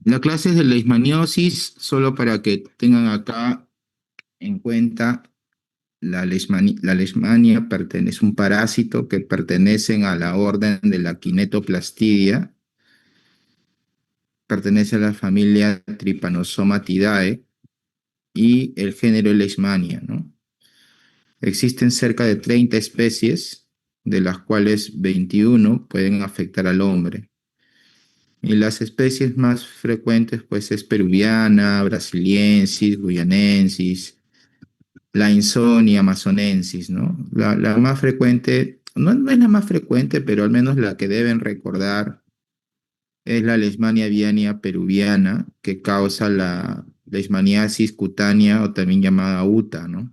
La clase es de leishmaniosis, solo para que tengan acá en cuenta, la leishmania es un parásito que pertenece a la orden de la Kinetoplastidia, pertenece a la familia Trypanosomatidae y el género Leishmania, ¿no? Existen cerca de 30 especies, de las cuales 21 pueden afectar al hombre. Y las especies más frecuentes, pues, es peruviana, brasiliensis, guyanensis, la Insoni amazonensis, ¿no? La más frecuente, no es la más frecuente, pero al menos la que deben recordar es la Leishmania aviania peruviana, que causa la leishmaniasis cutánea o también llamada UTA, ¿no?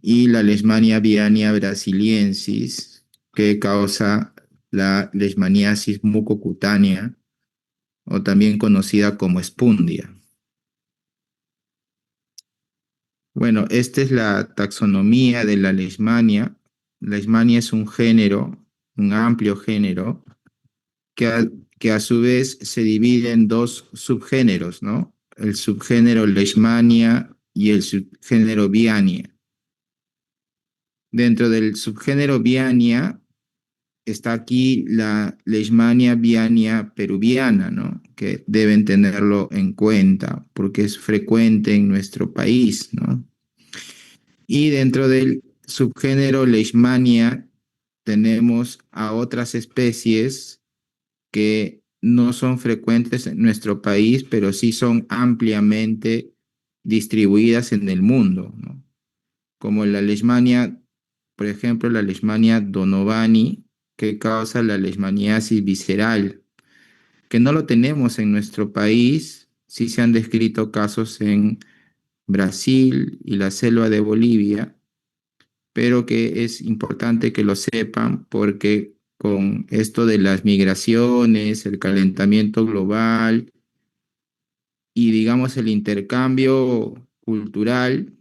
Y la Leishmania aviania brasiliensis, que causa la leishmaniasis mucocutánea o también conocida como espundia. Bueno, esta es la taxonomía de la leishmania. La leishmania es un género, un amplio género, que que a su vez se divide en dos subgéneros, ¿no? El subgénero leishmania y el subgénero viania. Dentro del subgénero viania está aquí la Leishmania viania peruviana, ¿no? Que deben tenerlo en cuenta porque es frecuente en nuestro país, ¿no? Y dentro del subgénero Leishmania tenemos a otras especies que no son frecuentes en nuestro país, pero sí son ampliamente distribuidas en el mundo, ¿no? Como la leishmania, por ejemplo, la leishmania donovani, que causa la leishmaniasis visceral, que no lo tenemos en nuestro país. Sí se han descrito casos en Brasil y la selva de Bolivia, pero que es importante que lo sepan porque con esto de las migraciones, el calentamiento global y digamos el intercambio cultural,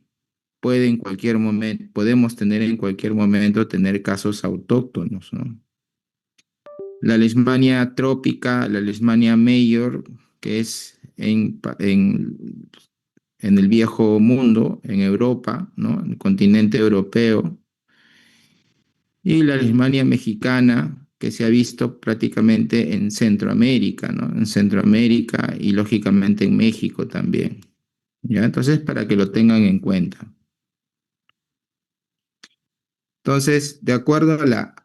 podemos tener en cualquier momento tener casos autóctonos, ¿no? La leishmania trópica, la leishmania major, que es en el viejo mundo, en Europa, ¿no? En el continente europeo, y la leishmania mexicana, que se ha visto prácticamente en Centroamérica, ¿no? En Centroamérica y lógicamente en México también. ¿Ya? Entonces, para que lo tengan en cuenta. Entonces, de acuerdo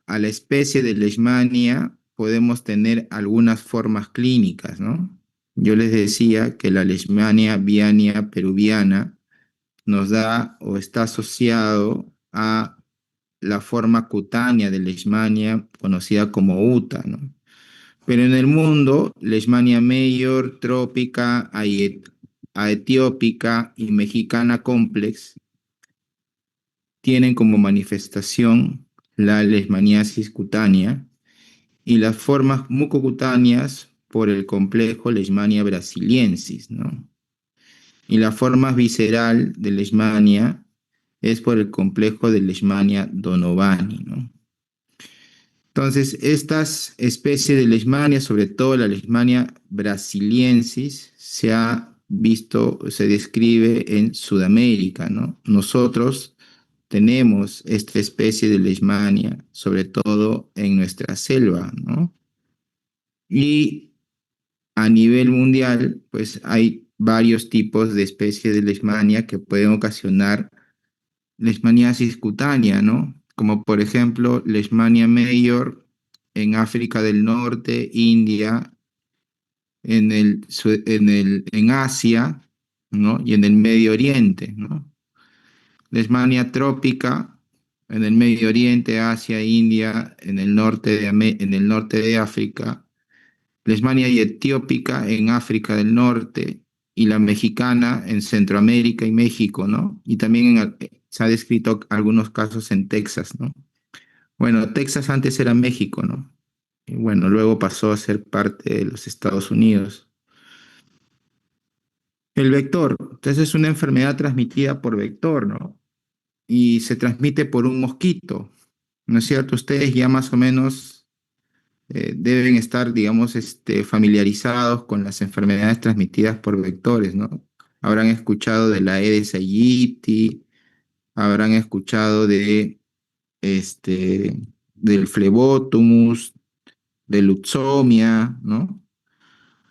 a la especie de leishmania, podemos tener algunas formas clínicas, ¿no? Yo les decía que la leishmania viania peruviana nos da o está asociado a la forma cutánea de leishmania conocida como UTA, ¿no? Pero en el mundo, leishmania major, trópica, aetiópica y mexicana complex tienen como manifestación la leishmaniasis cutánea y las formas mucocutáneas por el complejo Leishmania brasiliensis, ¿no? Y la forma visceral de Leishmania es por el complejo de Leishmania donovani, ¿no? Entonces, estas especies de Leishmania, sobre todo la Leishmania brasiliensis, se ha visto, se describe en Sudamérica, ¿no? Nosotros tenemos esta especie de leishmania, sobre todo en nuestra selva, ¿no? Y a nivel mundial, pues hay varios tipos de especies de leishmania que pueden ocasionar leishmaniasis cutánea, ¿no? Como por ejemplo, leishmania major en África del Norte, India, en Asia, ¿no? Y en el Medio Oriente, ¿no? Leishmania trópica en el Medio Oriente, Asia, India, en el norte de África, Leishmania etiópica en África del Norte y la mexicana en Centroamérica y México, ¿no? Y también se ha descrito algunos casos en Texas, ¿no? Bueno, Texas antes era México, ¿no? Y bueno, luego pasó a ser parte de los Estados Unidos. El vector, entonces es una enfermedad transmitida por vector, ¿no? Y se transmite por un mosquito, ¿no es cierto? Ustedes ya más o menos deben estar, digamos, familiarizados con las enfermedades transmitidas por vectores, ¿no? Habrán escuchado de la Aedes aegypti, habrán escuchado este, del Phlebotomus, de Lutzomia, ¿no?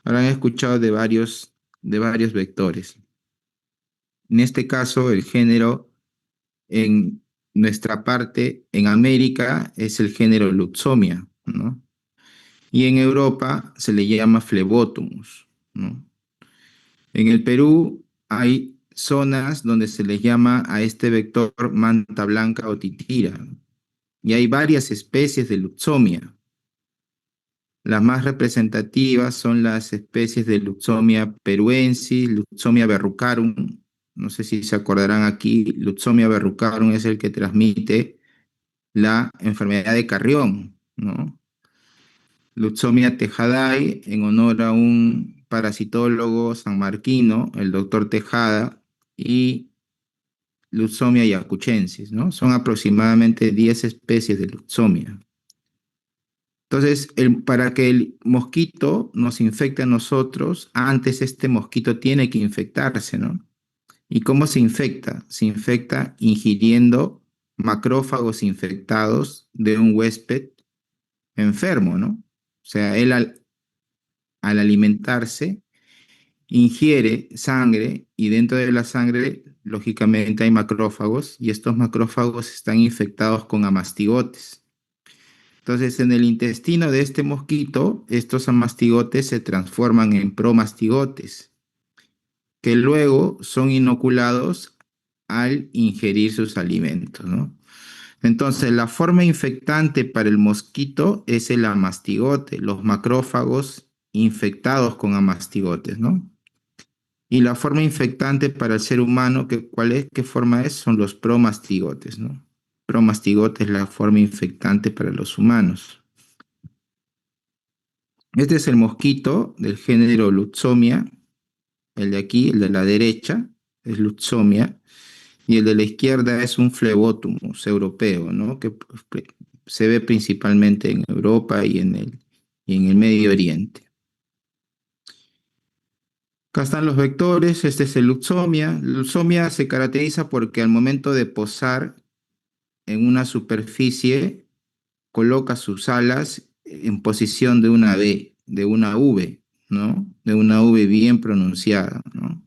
Habrán escuchado de varios vectores. En este caso, el género en nuestra parte, en América, es el género Lutzomia, ¿no? Y en Europa se le llama Phlebotomus, ¿no? En el Perú hay zonas donde se les llama a este vector manta blanca o titira, y hay varias especies de Lutzomia. Las más representativas son las especies de Lutzomia peruensis, Lutzomia verrucarum. No sé si se acordarán aquí, Lutzomia verrucarum es el que transmite la enfermedad de Carrión, ¿no? Lutzomia tejadae, en honor a un parasitólogo sanmarquino, el doctor Tejada, y Lutzomia yacuchensis, ¿no? Son aproximadamente 10 especies de Lutzomia. Entonces, para que el mosquito nos infecte a nosotros, antes este mosquito tiene que infectarse, ¿no? ¿Y cómo se infecta? Se infecta ingiriendo macrófagos infectados de un huésped enfermo, ¿no? O sea, él al alimentarse ingiere sangre y dentro de la sangre, lógicamente, hay macrófagos y estos macrófagos están infectados con amastigotes. Entonces, en el intestino de este mosquito, estos amastigotes se transforman en promastigotes, que luego son inoculados al ingerir sus alimentos, ¿no? Entonces, la forma infectante para el mosquito es el amastigote, los macrófagos infectados con amastigotes, ¿no? Y la forma infectante para el ser humano, ¿cuál es? ¿Qué forma es? Son los promastigotes, ¿no? Promastigote es la forma infectante para los humanos. Este es el mosquito del género Lutzomia, el de aquí, el de la derecha, es Lutzomia, y el de la izquierda es un Phlebotomus europeo, ¿no? Que se ve principalmente en Europa y en el Medio Oriente. Acá están los vectores, este es el Lutzomia. Lutzomia se caracteriza porque al momento de posar en una superficie, coloca sus alas en posición de una V, de una V, ¿no? De una V bien pronunciada, ¿no?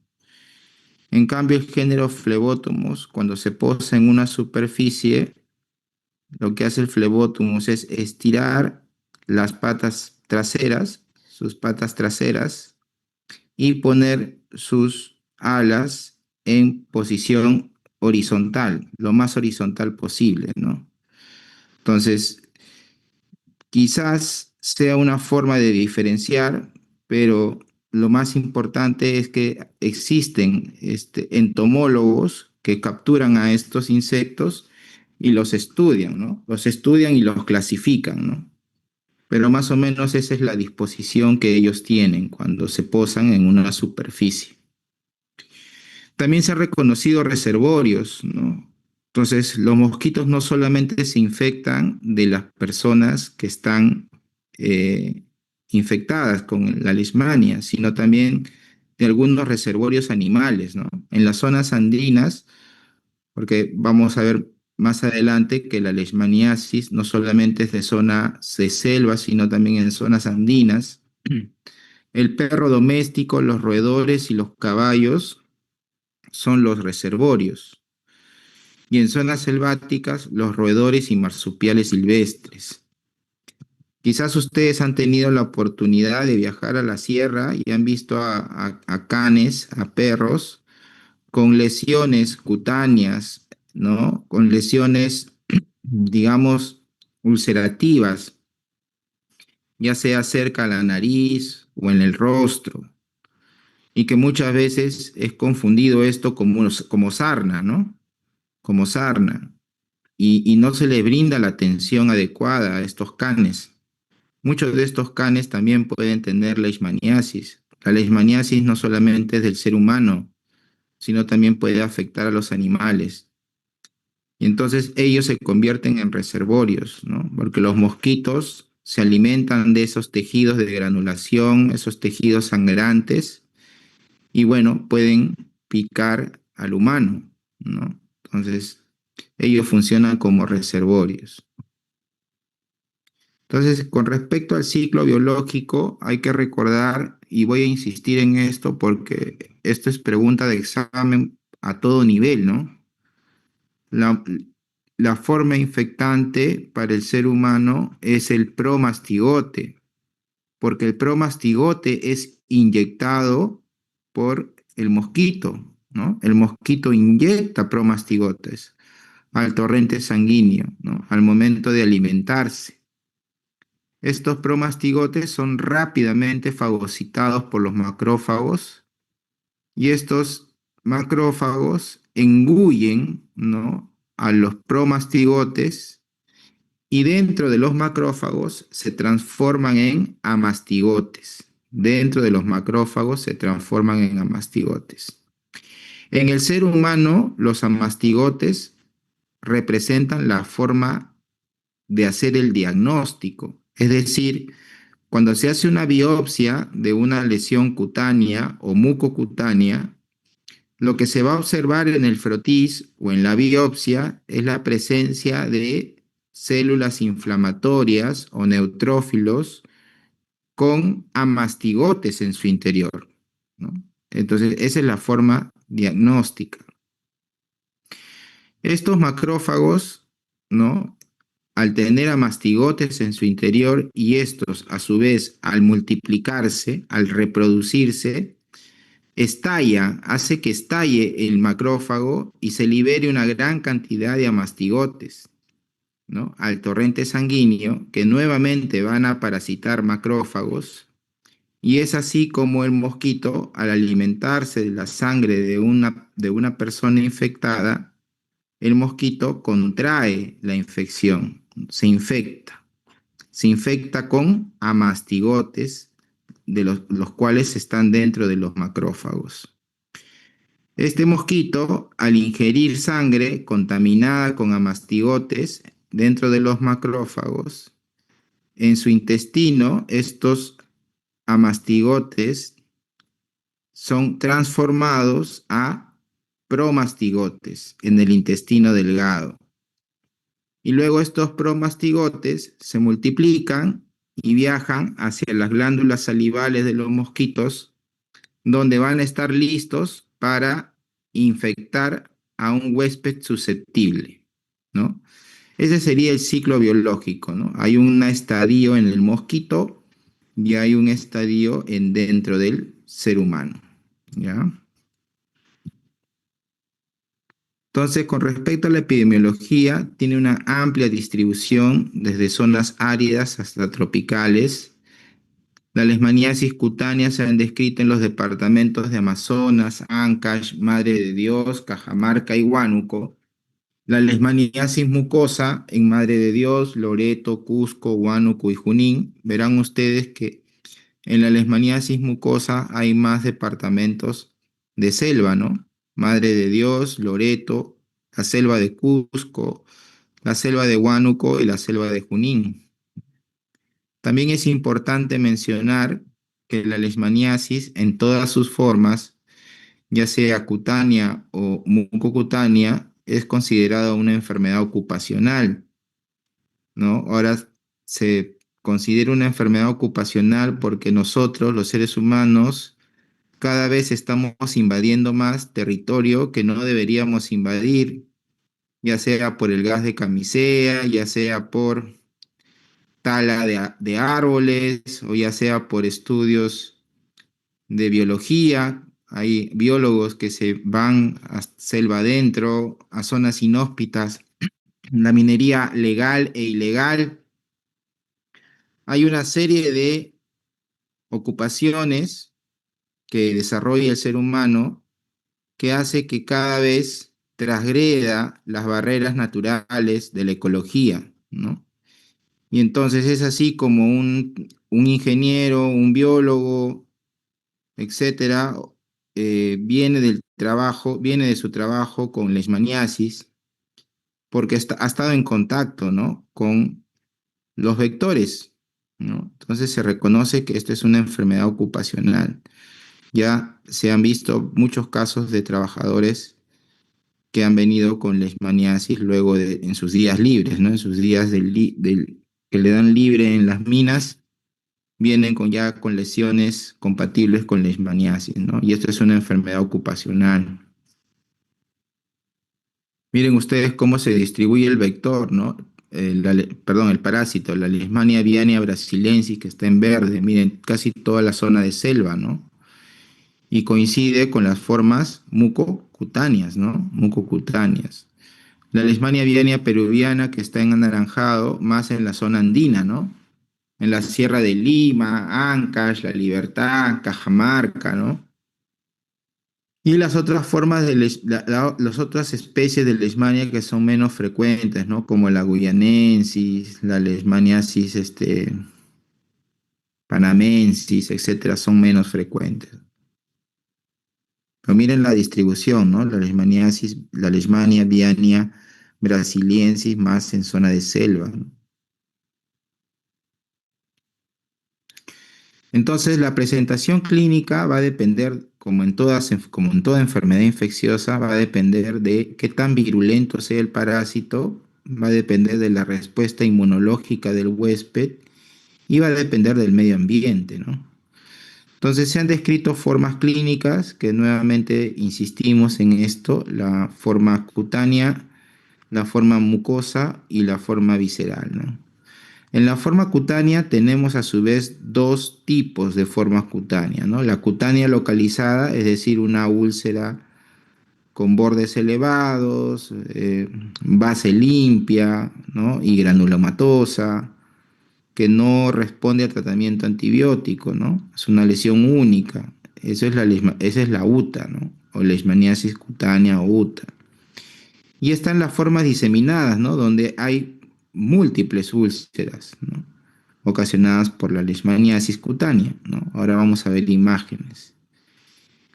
En cambio, el género Phlebotomus, cuando se posa en una superficie, lo que hace el Phlebotomus es estirar las patas traseras, sus patas traseras, y poner sus alas en posición horizontal, lo más horizontal posible, ¿no? Entonces, quizás sea una forma de diferenciar, pero lo más importante es que existen entomólogos que capturan a estos insectos y los estudian, ¿no? Los estudian y los clasifican, ¿no? Pero más o menos esa es la disposición que ellos tienen cuando se posan en una superficie. También se han reconocido reservorios, ¿no? Entonces, los mosquitos no solamente se infectan de las personas que están eh, infectadas con la leishmania, sino también de algunos reservorios animales, ¿no? En las zonas andinas, porque vamos a ver más adelante que la leishmaniasis no solamente es de zona de selva, sino también en zonas andinas. El perro doméstico, los roedores y los caballos son los reservorios. Y en zonas selváticas, los roedores y marsupiales silvestres. Quizás ustedes han tenido la oportunidad de viajar a la sierra y han visto a canes, a perros, con lesiones cutáneas, ¿no? Con lesiones, digamos, ulcerativas, ya sea cerca a la nariz o en el rostro, y que muchas veces es confundido esto como sarna, ¿no? Como sarna. Y no se le brinda la atención adecuada a estos canes. Muchos de estos canes también pueden tener leishmaniasis. La leishmaniasis no solamente es del ser humano, sino también puede afectar a los animales. Y entonces ellos se convierten en reservorios, ¿no? Porque los mosquitos se alimentan de esos tejidos de granulación, esos tejidos sangrantes, y bueno, pueden picar al humano, ¿no? Entonces, ellos funcionan como reservorios. Entonces, con respecto al ciclo biológico, hay que recordar, y voy a insistir en esto porque esto es pregunta de examen a todo nivel, ¿no? La, la forma infectante para el ser humano es el promastigote, porque el promastigote es inyectado por el mosquito, ¿no? El mosquito inyecta promastigotes al torrente sanguíneo, ¿no? Al momento de alimentarse. Estos promastigotes son rápidamente fagocitados por los macrófagos y estos macrófagos engullen, ¿no?, a los promastigotes y dentro de los macrófagos se transforman en amastigotes. Dentro de los macrófagos se transforman en amastigotes. En el ser humano, los amastigotes representan la forma de hacer el diagnóstico, es decir, cuando se hace una biopsia de una lesión cutánea o mucocutánea, lo que se va a observar en el frotis o en la biopsia es la presencia de células inflamatorias o neutrófilos con amastigotes en su interior, ¿no? Entonces, esa es la forma diagnóstica. Estos macrófagos, ¿no?, al tener amastigotes en su interior y estos, a su vez, al multiplicarse, al reproducirse, hace que estalle el macrófago y se libere una gran cantidad de amastigotes, ¿no?, al torrente sanguíneo que nuevamente van a parasitar macrófagos. Y es así como el mosquito, al alimentarse de la sangre de una persona infectada, el mosquito contrae la infección, se infecta. Se infecta con amastigotes, de los cuales están dentro de los macrófagos. Este mosquito, al ingerir sangre contaminada con amastigotes dentro de los macrófagos, en su intestino, estos amastigotes son transformados a promastigotes en el intestino delgado. Y luego estos promastigotes se multiplican y viajan hacia las glándulas salivales de los mosquitos, donde van a estar listos para infectar a un huésped susceptible, ¿no? Ese sería el ciclo biológico, ¿no? Hay un estadio en el mosquito y hay un estadio dentro del ser humano, ¿ya? Entonces, con respecto a la epidemiología, tiene una amplia distribución desde zonas áridas hasta tropicales. La leishmaniasis cutánea se han descrito en los departamentos de Amazonas, Ancash, Madre de Dios, Cajamarca y Huánuco. La leishmaniasis mucosa en Madre de Dios, Loreto, Cusco, Huánuco y Junín. Verán ustedes que en la leishmaniasis mucosa hay más departamentos de selva, ¿no? Madre de Dios, Loreto, la selva de Cusco, la selva de Huánuco y la selva de Junín. También es importante mencionar que la leishmaniasis en todas sus formas, ya sea cutánea o mucocutánea, es considerada una enfermedad ocupacional, ¿no? Ahora se considera una enfermedad ocupacional porque nosotros, los seres humanos, cada vez estamos invadiendo más territorio que no deberíamos invadir, ya sea por el gas de camisea, ya sea por tala de árboles o ya sea por estudios de biología. Hay biólogos que se van a selva adentro, a zonas inhóspitas, la minería legal e ilegal. Hay una serie de ocupaciones que desarrolla el ser humano que hace que cada vez transgreda las barreras naturales de la ecología, ¿no? Y entonces es así como un ingeniero, un biólogo, etcétera, viene de su trabajo con leishmaniasis, porque ha estado en contacto, ¿no?, con los vectores. ¿no? Entonces se reconoce que esto es una enfermedad ocupacional. Ya se han visto muchos casos de trabajadores que han venido con leishmaniasis luego en sus días libres, ¿no? En sus días que le dan libre en las minas, vienen ya con lesiones compatibles con leishmaniasis, ¿no? Y esto es una enfermedad ocupacional. Miren ustedes cómo se distribuye el vector, ¿no? Perdón, el parásito, la Leishmania avianea brasiliensis, que está en verde, miren, casi toda la zona de selva, ¿no? Y coincide con las formas mucocutáneas, ¿no? Mucocutáneas. La Leishmania avianea peruviana, que está en anaranjado, más en la zona andina, ¿no? En la Sierra de Lima, Ancash, La Libertad, Cajamarca, ¿no? Y las otras formas las otras especies de leishmania que son menos frecuentes, ¿no? Como la guyanensis, la leishmaniasis panamensis, etcétera, son menos frecuentes. Pero miren la distribución, ¿no? La leishmania viania brasiliensis más en zona de selva, ¿no? Entonces, la presentación clínica va a depender, como en toda enfermedad infecciosa, va a depender de qué tan virulento sea el parásito, va a depender de la respuesta inmunológica del huésped y va a depender del medio ambiente, ¿no? Entonces, se han descrito formas clínicas, que nuevamente insistimos en esto: la forma cutánea, la forma mucosa y la forma visceral, ¿no? En la forma cutánea tenemos a su vez dos tipos de forma cutánea, ¿no? La cutánea localizada, es decir, una úlcera con bordes elevados, base limpia, ¿no? Y granulomatosa, que no responde al tratamiento antibiótico, ¿no? Es una lesión única. Esa es la UTA, ¿no? O leishmaniasis cutánea o UTA. Y están las formas diseminadas, ¿no? Donde hay múltiples úlceras, ¿no? Ocasionadas por la leishmaniasis cutánea, ¿no? Ahora vamos a ver imágenes.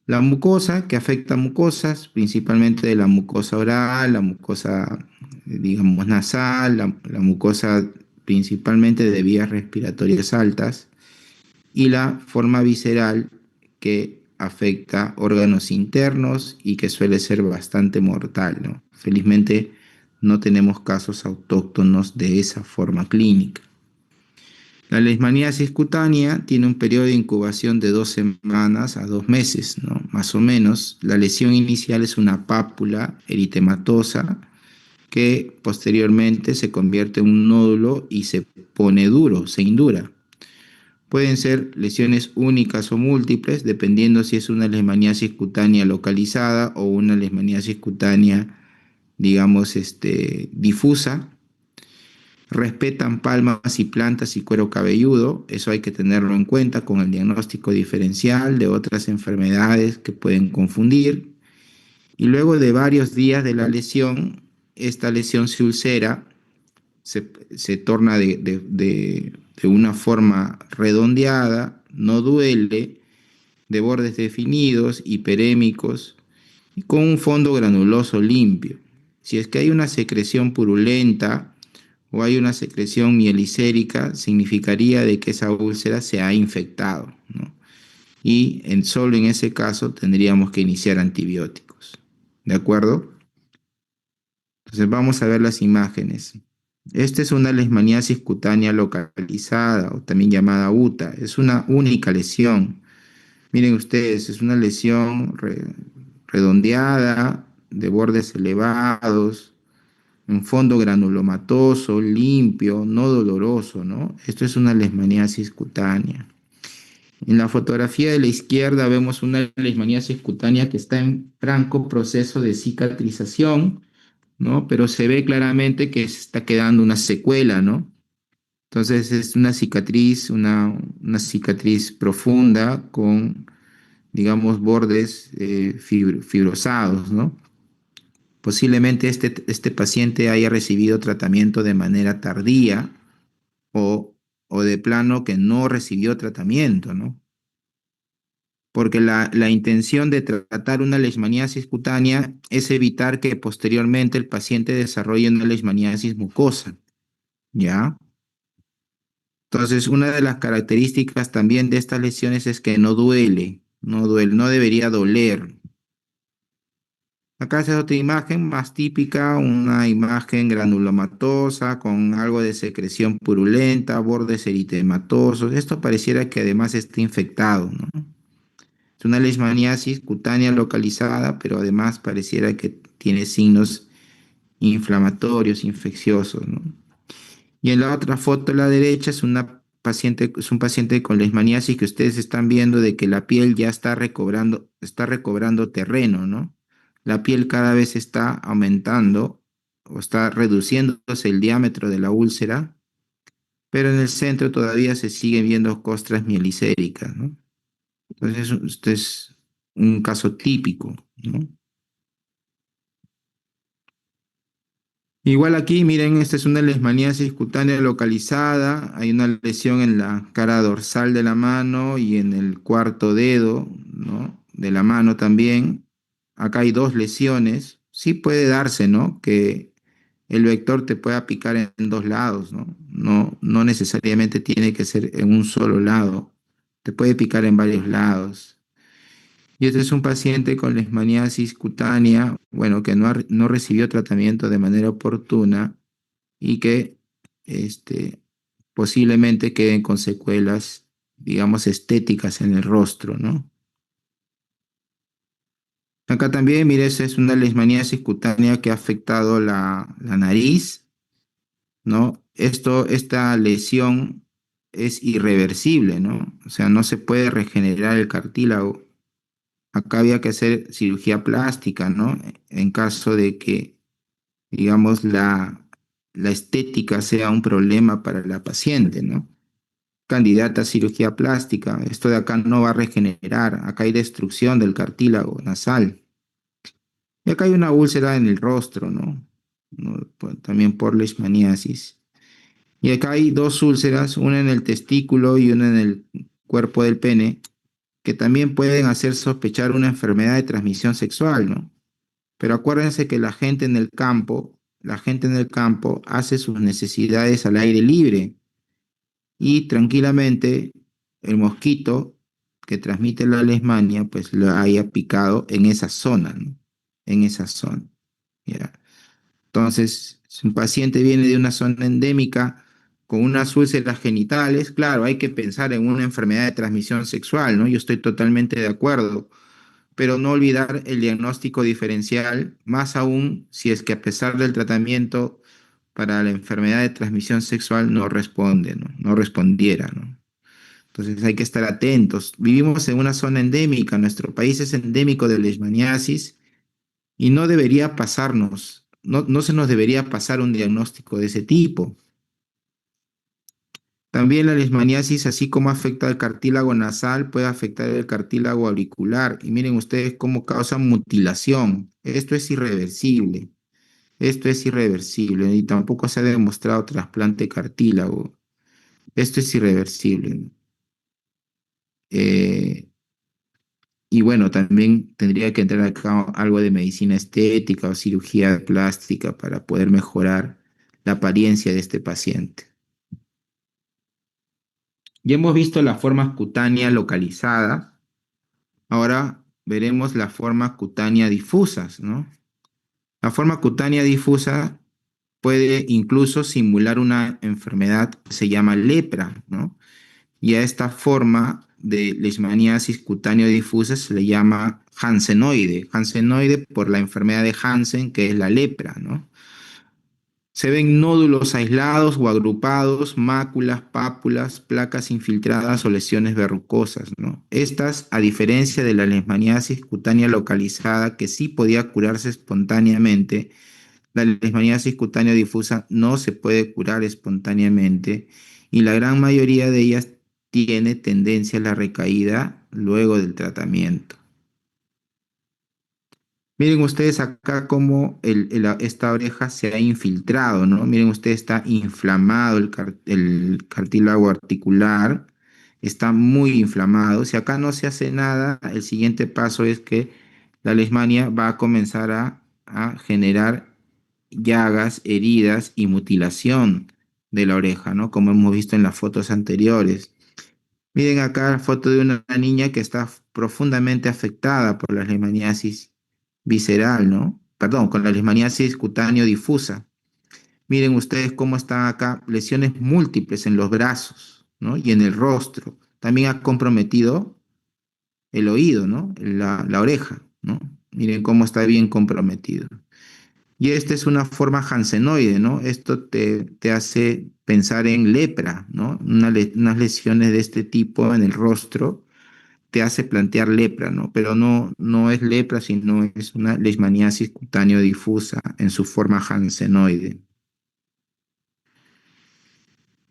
La mucosa, que afecta a mucosas, principalmente de la mucosa oral, la mucosa, digamos, nasal, la mucosa principalmente de vías respiratorias altas, y la forma visceral, que afecta órganos internos y que suele ser bastante mortal, ¿no? Felizmente no tenemos casos autóctonos de esa forma clínica. La leishmaniasis cutánea tiene un periodo de incubación de 2 semanas a 2 meses, ¿no? Más o menos. La lesión inicial es una pápula eritematosa que posteriormente se convierte en un nódulo y se pone duro, se indura. Pueden ser lesiones únicas o múltiples, dependiendo si es una leishmaniasis cutánea localizada o una leishmaniasis cutánea, digamos, difusa. Respetan palmas y plantas y cuero cabelludo, eso hay que tenerlo en cuenta con el diagnóstico diferencial de otras enfermedades que pueden confundir. Y luego de varios días de la lesión, esta lesión se ulcera, se torna de una forma redondeada, no duele, de bordes definidos, hiperémicos y con un fondo granuloso limpio. Si es que hay una secreción purulenta o hay una secreción mielicérica, significaría de que esa úlcera se ha infectado, ¿no? Y solo en ese caso tendríamos que iniciar antibióticos. ¿De acuerdo? Entonces vamos a ver las imágenes. Esta es una leishmaniasis cutánea localizada o también llamada UTA. Es una única lesión. Miren ustedes, es una lesión redondeada, de bordes elevados, un fondo granulomatoso, limpio, no doloroso, ¿no? Esto es una leishmaniasis cutánea. En la fotografía de la izquierda vemos una leishmaniasis cutánea que está en franco proceso de cicatrización, ¿no? Pero se ve claramente que se está quedando una secuela, ¿no? Entonces es una cicatriz profunda con, digamos, bordes fibrosados, ¿no? Posiblemente este paciente haya recibido tratamiento de manera tardía o, o de plano que no recibió tratamiento, ¿no? Porque la intención de tratar una leishmaniasis cutánea es evitar que posteriormente el paciente desarrolle una leishmaniasis mucosa, ¿ya? Entonces, una de las características también de estas lesiones es que no duele, no duele, no debería doler. Acá es otra imagen más típica, una imagen granulomatosa con algo de secreción purulenta, bordes eritematosos. Esto pareciera que además está infectado, ¿no? Es una leishmaniasis cutánea localizada, pero además pareciera que tiene signos inflamatorios, infecciosos, ¿no? Y en la otra foto a la derecha es un paciente con leishmaniasis que ustedes están viendo de que la piel ya está recobrando terreno, ¿no? La piel cada vez está aumentando o está reduciéndose el diámetro de la úlcera, pero en el centro todavía se siguen viendo costras mielicéricas, ¿no? Entonces, este es un caso típico, ¿no? Igual aquí, miren, esta es una leishmaniasis cutánea localizada. Hay una lesión en la cara dorsal de la mano y en el cuarto dedo, ¿no? De la mano también. Acá hay dos lesiones. Sí puede darse, ¿no? Que el vector te pueda picar en dos lados, ¿no? No necesariamente tiene que ser en un solo lado. Te puede picar en varios lados. Y este es un paciente con leishmaniasis cutánea, bueno, que no recibió tratamiento de manera oportuna y que este, posiblemente queden con secuelas, digamos, estéticas en el rostro, ¿no? Acá también, mire, esa es una leishmaniasis cutánea que ha afectado la nariz, ¿no? Esta lesión es irreversible, ¿no? O sea, no se puede regenerar el cartílago. Acá había que hacer cirugía plástica, ¿no? En caso de que, digamos, la estética sea un problema para la paciente, ¿no? Candidata a cirugía plástica. Esto de acá no va a regenerar. Acá hay destrucción del cartílago nasal. Y acá hay una úlcera en el rostro, ¿no? También por leishmaniasis. Y acá hay dos úlceras, una en el testículo y una en el cuerpo del pene, que también pueden hacer sospechar una enfermedad de transmisión sexual, ¿no? Pero acuérdense que la gente en el campo hace sus necesidades al aire libre y tranquilamente el mosquito que transmite la leishmania pues lo haya picado en esa zona, ¿no? En esa zona, ¿ya? Entonces, si un paciente viene de una zona endémica con unas úlceras genitales, claro, hay que pensar en una enfermedad de transmisión sexual, ¿no? Yo estoy totalmente de acuerdo, pero no olvidar el diagnóstico diferencial, más aún si es que a pesar del tratamiento para la enfermedad de transmisión sexual no responde, ¿no? No respondiera, ¿no? Entonces hay que estar atentos. Vivimos en una zona endémica, nuestro país es endémico de leishmaniasis y no debería pasarnos, no se nos debería pasar un diagnóstico de ese tipo. También la leishmaniasis, así como afecta al cartílago nasal, puede afectar el cartílago auricular. Y miren ustedes cómo causa mutilación. Esto es irreversible. Esto es irreversible y tampoco se ha demostrado trasplante de cartílago. Esto es irreversible. Eh, y bueno, también tendría que entrar acá algo de medicina estética o cirugía plástica para poder mejorar la apariencia de este paciente. Ya hemos visto las formas cutáneas localizadas. Ahora veremos las formas cutáneas difusas, ¿no? La forma cutánea difusa puede incluso simular una enfermedad que se llama lepra, ¿no? Y a esta forma de leishmaniasis cutáneo difusa se le llama hansenoide. Hansenoide por la enfermedad de Hansen, que es la lepra, ¿no? Se ven nódulos aislados o agrupados, máculas, pápulas, placas infiltradas o lesiones verrucosas, ¿no? Estas, a diferencia de la leishmaniasis cutánea localizada, que sí podía curarse espontáneamente, la leishmaniasis cutánea difusa no se puede curar espontáneamente y la gran mayoría de ellas tiene tendencia a la recaída luego del tratamiento. Miren ustedes acá cómo esta oreja se ha infiltrado, ¿no? Miren ustedes, está inflamado el cartílago articular, está muy inflamado. Si acá no se hace nada, el siguiente paso es que la leishmania va a comenzar a generar llagas, heridas y mutilación. de la oreja, ¿no? Como hemos visto en las fotos anteriores. Miren acá la foto de una niña que está profundamente afectada por la leishmaniasis visceral, ¿no? Perdón, con la leishmaniasis cutáneo difusa. Miren ustedes cómo están acá lesiones múltiples en los brazos, ¿no? Y en el rostro. También ha comprometido el oído, ¿no? La oreja, ¿no? Miren cómo está bien comprometido. Y esta es una forma hansenoide, ¿no? Esto te hace pensar en lepra, ¿no? Unas lesiones de este tipo en el rostro te hace plantear lepra, ¿no? Pero no es lepra, sino es una leishmaniasis cutáneo difusa en su forma hansenoide.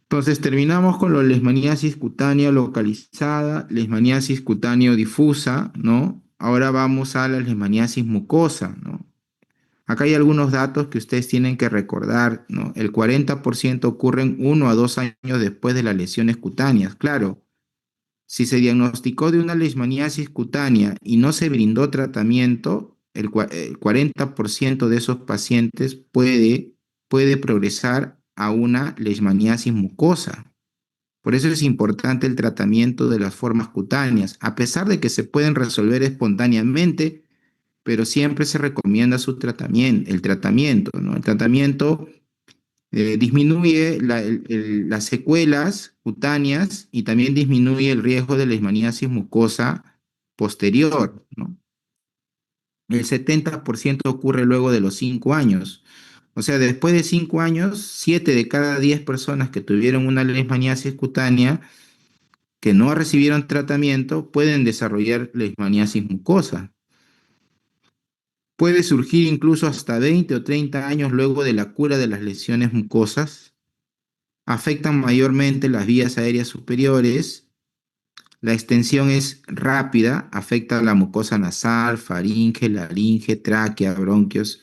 Entonces terminamos con la leishmaniasis cutánea localizada, leishmaniasis cutáneo difusa, ¿no? Ahora vamos a la leishmaniasis mucosa, ¿no? Acá hay algunos datos que ustedes tienen que recordar, ¿no? El 40% ocurren 1 a 2 años después de las lesiones cutáneas. Claro, si se diagnosticó de una leishmaniasis cutánea y no se brindó tratamiento, el 40% de esos pacientes puede progresar a una leishmaniasis mucosa. Por eso es importante el tratamiento de las formas cutáneas, a pesar de que se pueden resolver espontáneamente, pero siempre se recomienda el tratamiento, ¿no? El tratamiento disminuye las secuelas cutáneas y también disminuye el riesgo de leishmaniasis mucosa posterior, ¿no? El 70% ocurre luego de los 5 años. O sea, después de 5 años, 7 de cada 10 personas que tuvieron una leishmaniasis cutánea que no recibieron tratamiento pueden desarrollar leishmaniasis mucosa. Puede surgir incluso hasta 20 o 30 años luego de la cura de las lesiones mucosas. Afectan mayormente las vías aéreas superiores. La extensión es rápida, afecta a la mucosa nasal, faringe, laringe, tráquea, bronquios.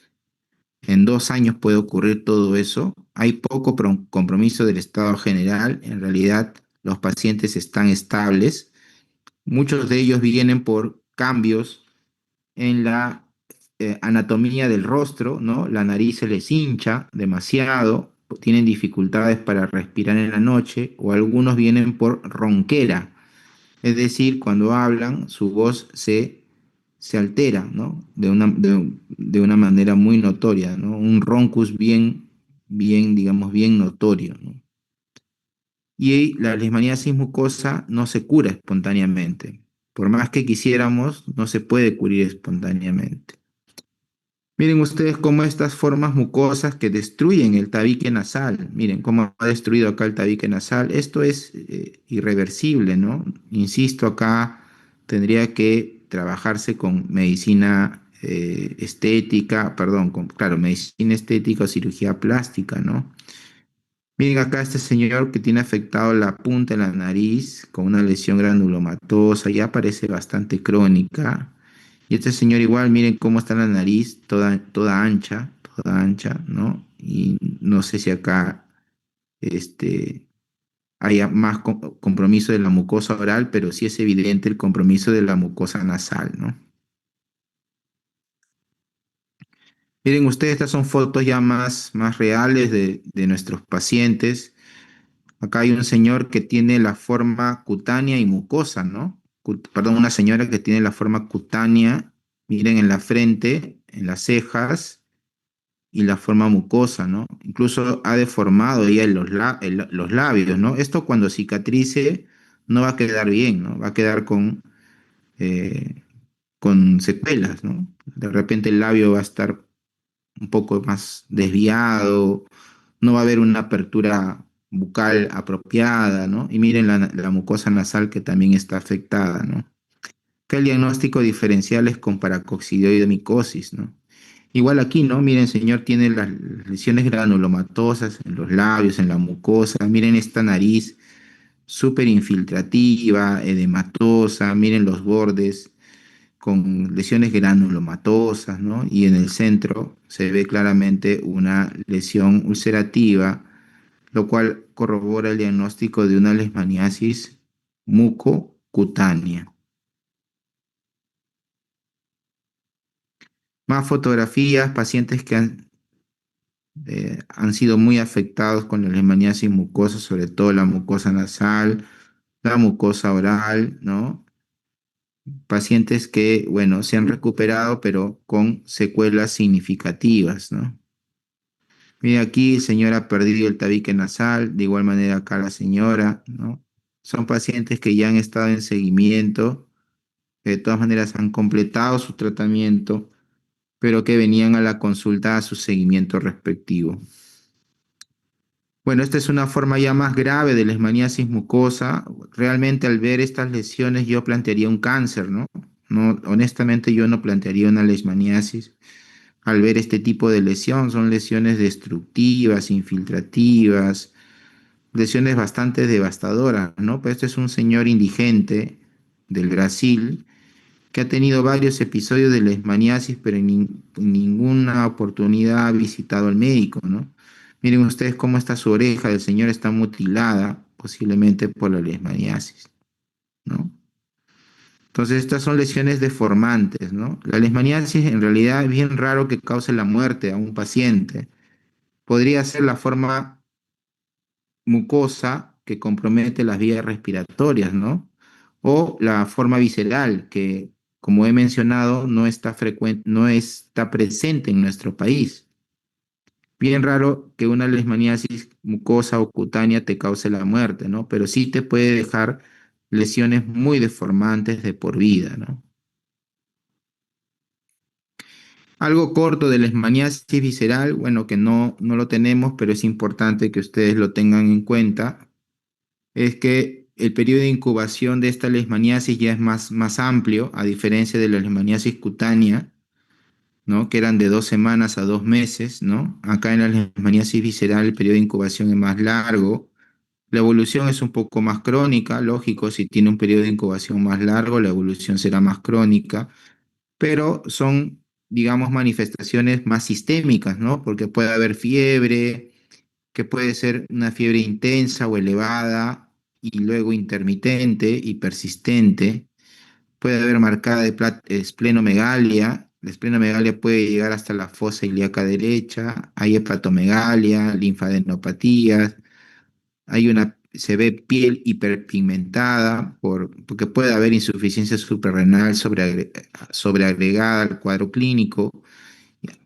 En 2 años puede ocurrir todo eso. Hay poco compromiso del estado general. En realidad, los pacientes están estables. Muchos de ellos vienen por cambios en la anatomía del rostro, ¿no? La nariz se les hincha demasiado, tienen dificultades para respirar en la noche o algunos vienen por ronquera, es decir, cuando hablan su voz se altera, ¿no? De una manera muy notoria, ¿no? Un roncus digamos, bien notorio, ¿no? Y la leishmaniasis mucosa no se cura espontáneamente. Por más que quisiéramos, no se puede curar espontáneamente. Miren ustedes cómo estas formas mucosas que destruyen el tabique nasal, miren cómo ha destruido acá el tabique nasal, esto es irreversible, ¿no? Insisto, acá tendría que trabajarse con medicina estética, perdón, claro, medicina estética o cirugía plástica, ¿no? Miren acá este señor que tiene afectado la punta de la nariz con una lesión granulomatosa, ya parece bastante crónica. Y este señor igual, miren cómo está la nariz, toda ancha, ¿no? Y no sé si acá este, haya más compromiso de la mucosa oral, pero sí es evidente el compromiso de la mucosa nasal, ¿no? Miren ustedes, estas son fotos ya más reales de nuestros pacientes. Acá hay un señor que tiene la forma cutánea y mucosa, ¿no? Perdón, una señora que tiene la forma cutánea, miren en la frente, en las cejas y la forma mucosa, ¿no? Incluso ha deformado ya los labios, ¿no? Esto cuando cicatrice no va a quedar bien, ¿no? Va a quedar eh, con secuelas, ¿no? De repente el labio va a estar un poco más desviado, no va a haber una apertura bucal apropiada, ¿no? Y miren la mucosa nasal que también está afectada, ¿no? Que el diagnóstico diferencial es con paracoccidioidomicosis, ¿no? Igual aquí, ¿no? Miren, señor, tiene las lesiones granulomatosas en los labios, en la mucosa. Miren esta nariz súper infiltrativa, edematosa. Miren los bordes con lesiones granulomatosas, ¿no? Y en el centro se ve claramente una lesión ulcerativa, lo cual corrobora el diagnóstico de una leishmaniasis mucocutánea. Más fotografías, pacientes que han... Han sido muy afectados con la leishmaniasis mucosa, sobre todo la mucosa nasal, la mucosa oral, ¿no? Pacientes que, bueno, se han recuperado, pero con secuelas significativas, ¿no? Mira, aquí el señor ha perdido el tabique nasal, de igual manera acá la señora, ¿no? Son pacientes que ya han estado en seguimiento, que de todas maneras han completado su tratamiento, pero que venían a la consulta a su seguimiento respectivo. Bueno, esta es una forma ya más grave de leishmaniasis mucosa. Realmente al ver estas lesiones yo plantearía un cáncer, ¿no? No, honestamente yo no plantearía una leishmaniasis. Al ver este tipo de lesión, son lesiones destructivas, infiltrativas, lesiones bastante devastadoras, ¿no? Pues este es un señor indigente del Brasil que ha tenido varios episodios de leishmaniasis, pero en ninguna oportunidad ha visitado al médico, ¿no? Miren ustedes cómo está su oreja, el señor está mutilada, posiblemente por la leishmaniasis, ¿no? Entonces, estas son lesiones deformantes, ¿no? La leishmaniasis en realidad es bien raro que cause la muerte a un paciente. Podría ser la forma mucosa que compromete las vías respiratorias, ¿no? O la forma visceral, que, como he mencionado, no está frecuente, no está presente en nuestro país. Bien raro que una leishmaniasis mucosa o cutánea te cause la muerte, ¿no? Pero sí te puede dejar lesiones muy deformantes de por vida, ¿no? Algo corto de leishmaniasis visceral, bueno, que no lo tenemos, pero es importante que ustedes lo tengan en cuenta, es que el periodo de incubación de esta leishmaniasis ya es más amplio, a diferencia de la leishmaniasis cutánea, ¿no? Que eran de 2 semanas a 2 meses, ¿no? Acá en la leishmaniasis visceral el periodo de incubación es más largo. La evolución es un poco más crónica, lógico, si tiene un periodo de incubación más largo, la evolución será más crónica, pero son, digamos, manifestaciones más sistémicas, ¿no? Porque puede haber fiebre, que puede ser una fiebre intensa o elevada y luego intermitente y persistente. Puede haber marcada de esplenomegalia. La esplenomegalia puede llegar hasta la fosa ilíaca derecha. Hay hepatomegalia, linfadenopatías. Se ve piel hiperpigmentada porque puede haber insuficiencia suprarrenal sobreagregada al cuadro clínico.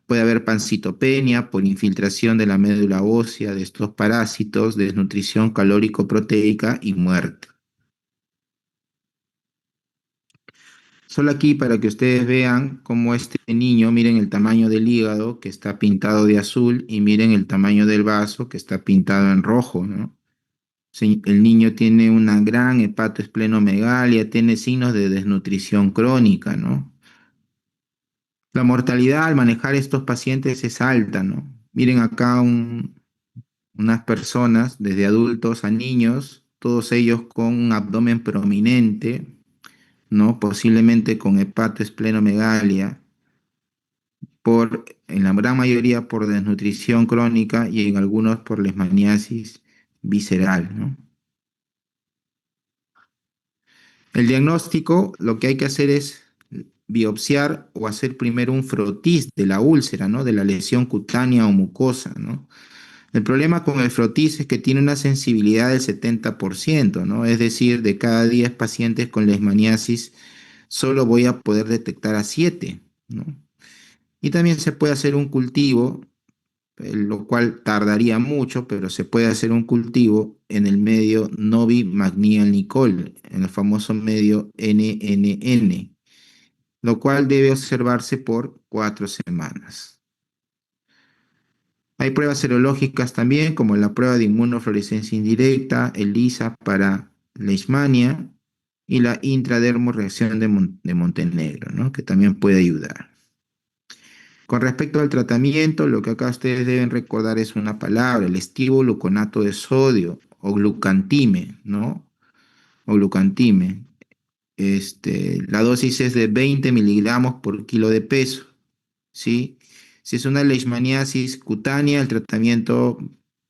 Puede haber pancitopenia por infiltración de la médula ósea de estos parásitos, desnutrición calórico-proteica y muerte. Solo aquí para que ustedes vean cómo este niño, miren el tamaño del hígado que está pintado de azul y miren el tamaño del vaso que está pintado en rojo, ¿no? Sí, el niño tiene una gran hepatoesplenomegalia, tiene signos de desnutrición crónica, ¿no? La mortalidad al manejar estos pacientes es alta, ¿no? Miren acá unas personas, desde adultos a niños, todos ellos con un abdomen prominente, ¿no? Posiblemente con hepatoesplenomegalia, en la gran mayoría por desnutrición crónica y en algunos por leishmaniasis visceral, ¿no? El diagnóstico, lo que hay que hacer es biopsiar o hacer primero un frotis de la úlcera, ¿no? De la lesión cutánea o mucosa, ¿no? El problema con el frotis es que tiene una sensibilidad del 70%, ¿no? Es decir, de cada 10 pacientes con leishmaniasis, solo voy a poder detectar a 7, ¿no? Y también se puede hacer un cultivo, lo cual tardaría mucho, pero se puede hacer un cultivo en el medio Novi Magniel Nicol, en el famoso medio NNN, lo cual debe observarse por 4 semanas. Hay pruebas serológicas también, como la prueba de inmunofluorescencia indirecta, el ELISA para leishmania y la intradermoreacción de Montenegro, ¿no? Que también puede ayudar. Con respecto al tratamiento, lo que acá ustedes deben recordar es una palabra, el estivogluconato de sodio o glucantime, ¿no? O glucantime. La dosis es de 20 miligramos por kilo de peso, ¿sí? Si es una leishmaniasis cutánea, el tratamiento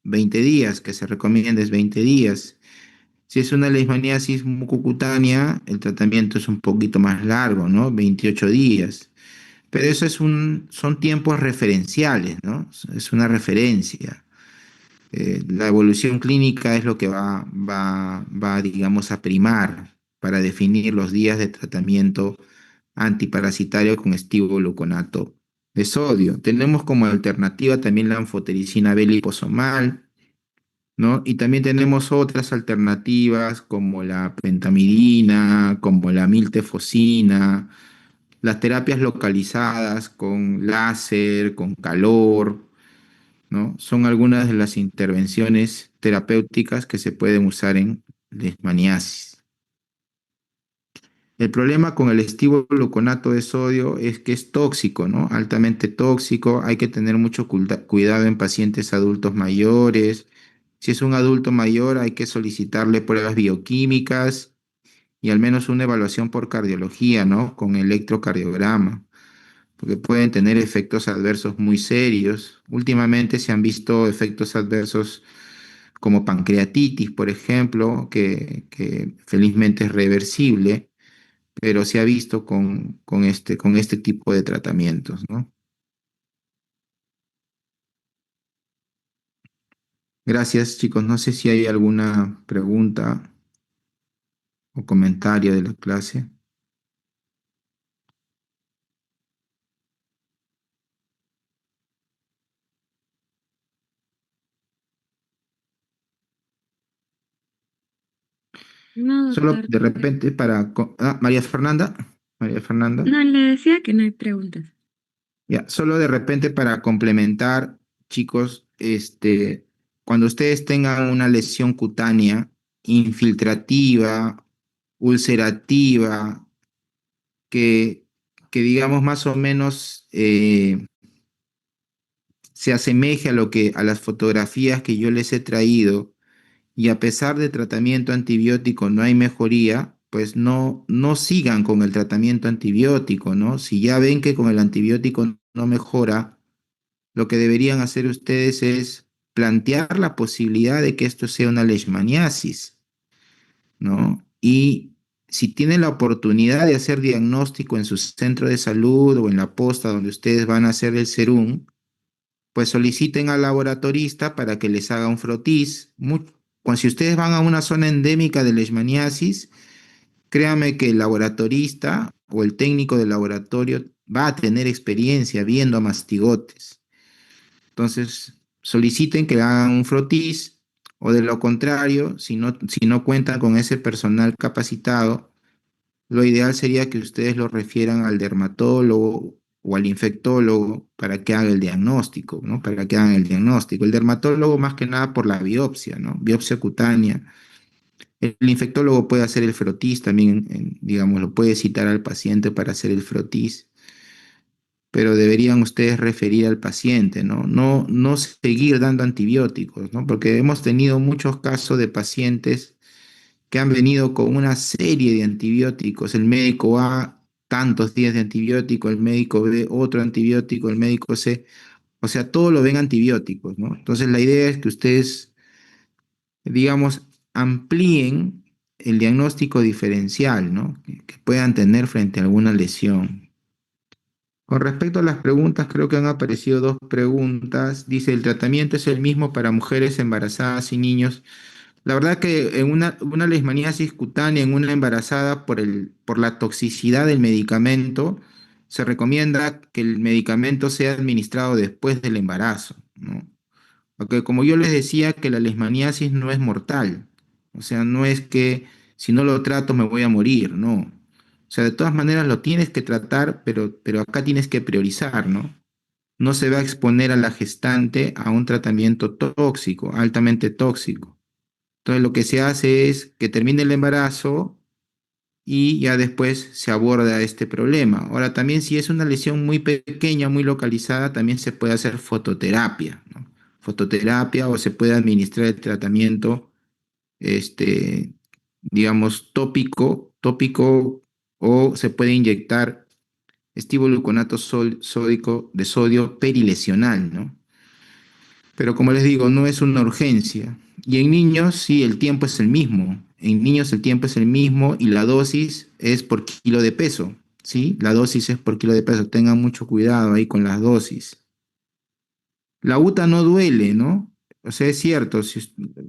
20 días, que se recomienda es 20 días. Si es una leishmaniasis mucocutánea, el tratamiento es un poquito más largo, ¿no? 28 días. Pero eso son tiempos referenciales, ¿no? Es una referencia. La evolución clínica es lo que va, digamos, a primar para definir los días de tratamiento antiparasitario con estíbulo-gluconato de sodio. Tenemos como alternativa también la anfotericina B liposomal, ¿no? Y también tenemos otras alternativas como la pentamidina, como la miltefosina, las terapias localizadas con láser, con calor, ¿no? Son algunas de las intervenciones terapéuticas que se pueden usar en leishmaniasis. El problema con el estíbulo-gluconato de sodio es que es tóxico, ¿no? Altamente tóxico. Hay que tener mucho cuidado en pacientes adultos mayores. Si es un adulto mayor, hay que solicitarle pruebas bioquímicas y al menos una evaluación por cardiología, ¿no? Con electrocardiograma, porque pueden tener efectos adversos muy serios. Últimamente se han visto efectos adversos como pancreatitis, por ejemplo, que felizmente es reversible, pero se ha visto con este tipo de tratamientos, ¿no? Gracias, chicos. No sé si hay alguna pregunta o comentario de la clase. No, Solo doctor, de todo bien. repente María Fernanda, María Fernanda, No, le decía que no hay preguntas. ya, solo de repente para complementar, chicos, cuando ustedes tengan una lesión cutánea infiltrativa, ulcerativa, que, que digamos más o menos se asemeje a las fotografías que yo les he traído, y a pesar de tratamiento antibiótico no hay mejoría, pues no sigan con el tratamiento antibiótico, ¿no? Si ya ven que con el antibiótico no mejora, lo que deberían hacer ustedes es plantear la posibilidad de que esto sea una leishmaniasis, ¿no? Y si tienen la oportunidad de hacer diagnóstico en su centro de salud o en la posta donde ustedes van a hacer el serum, pues soliciten al laboratorista para que les haga un frotis. Si ustedes van a una zona endémica de leishmaniasis, créame que el laboratorista o el técnico del laboratorio va a tener experiencia viendo a mastigotes. Entonces, soliciten que hagan un frotis, o de lo contrario, si no cuentan con ese personal capacitado, lo ideal sería que ustedes lo refieran al dermatólogo o al infectólogo para que haga el diagnóstico, ¿no? Para que hagan el diagnóstico. El dermatólogo más que nada por la biopsia, ¿no? Biopsia cutánea. El infectólogo puede hacer el frotis también, digamos, lo puede citar al paciente para hacer el frotis, pero deberían ustedes referir al paciente, ¿no? No seguir dando antibióticos, ¿no? Porque hemos tenido muchos casos de pacientes que han venido con una serie de antibióticos. El médico A, tantos días de antibiótico, el médico B, otro antibiótico, el médico C. O sea, todo lo ven antibióticos, ¿no? Entonces la idea es que ustedes, digamos, amplíen el diagnóstico diferencial, ¿no? Que puedan tener frente a alguna lesión. Con respecto a las preguntas, creo que han aparecido dos preguntas. Dice, ¿el tratamiento es el mismo para mujeres embarazadas y niños? La verdad que en una leishmaniasis cutánea en una embarazada por la toxicidad del medicamento, se recomienda que el medicamento sea administrado después del embarazo, ¿no? Porque como yo les decía que la leishmaniasis no es mortal, o sea, no es que si no lo trato me voy a morir, no. O sea, de todas maneras lo tienes que tratar, pero acá tienes que priorizar, ¿no? No se va a exponer a la gestante a un tratamiento tóxico, altamente tóxico. Entonces lo que se hace es que termine el embarazo y ya después se aborda este problema. Ahora también si es una lesión muy pequeña, muy localizada, también se puede hacer fototerapia, ¿no? Fototerapia, o se puede administrar el tratamiento, este, digamos, tópico, o se puede inyectar estíbulo-gluconato sódico de sodio perilesional, ¿no? Pero como les digo, no es una urgencia. Y en niños, sí, el tiempo es el mismo. En niños el tiempo es el mismo y la dosis es por kilo de peso. ¿sí? La dosis es por kilo de peso. Tengan mucho cuidado ahí con las dosis. La UTA no duele, ¿no? O sea, es cierto,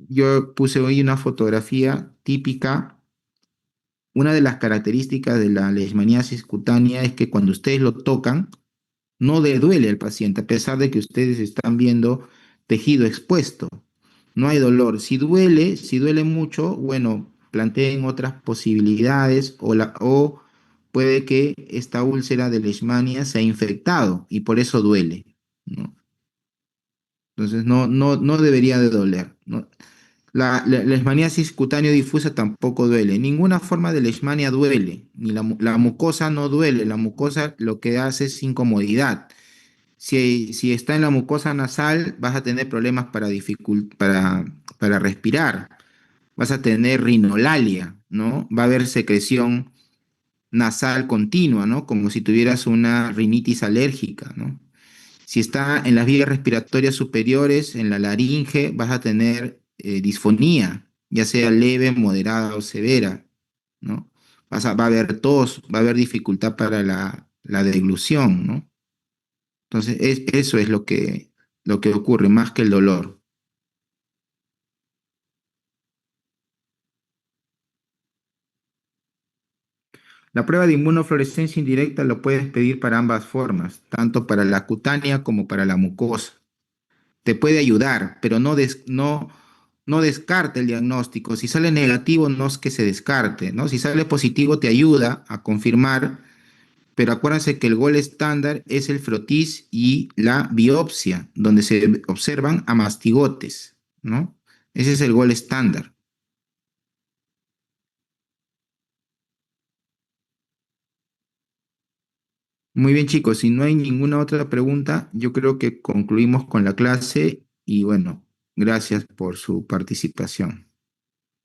yo puse hoy una fotografía típica. Una de las características de la leishmaniasis cutánea es que cuando ustedes lo tocan, no le duele al paciente, a pesar de que ustedes están viendo tejido expuesto. No hay dolor. Si duele mucho, bueno, planteen otras posibilidades o puede que esta úlcera de leishmania se ha infectado y por eso duele, ¿no? Entonces no debería de doler, ¿no? La leishmaniasis cutáneo difusa tampoco duele. Ninguna forma de leishmania duele. Ni la mucosa no duele. La mucosa lo que hace es incomodidad. Si está en la mucosa nasal, vas a tener problemas para respirar. Vas a tener rinolalia, ¿no? Va a haber secreción nasal continua, ¿no? Como si tuvieras una rinitis alérgica, ¿no? Si está en las vías respiratorias superiores, en la laringe, vas a tener disfonía, ya sea leve, moderada o severa, ¿no? Va a haber tos, va a haber dificultad para la deglución, ¿no? Entonces, eso es lo que ocurre, más que el dolor. La prueba de inmunofluorescencia indirecta lo puedes pedir para ambas formas, tanto para la cutánea como para la mucosa. Te puede ayudar, pero no descarte el diagnóstico. Si sale negativo, no es que se descarte, ¿no? Si sale positivo, te ayuda a confirmar, pero acuérdense que el gol estándar es el frotis y la biopsia, donde se observan amastigotes, ¿no? Ese es el gol estándar. Muy bien, chicos, si no hay ninguna otra pregunta, yo creo que concluimos con la clase y bueno, gracias por su participación.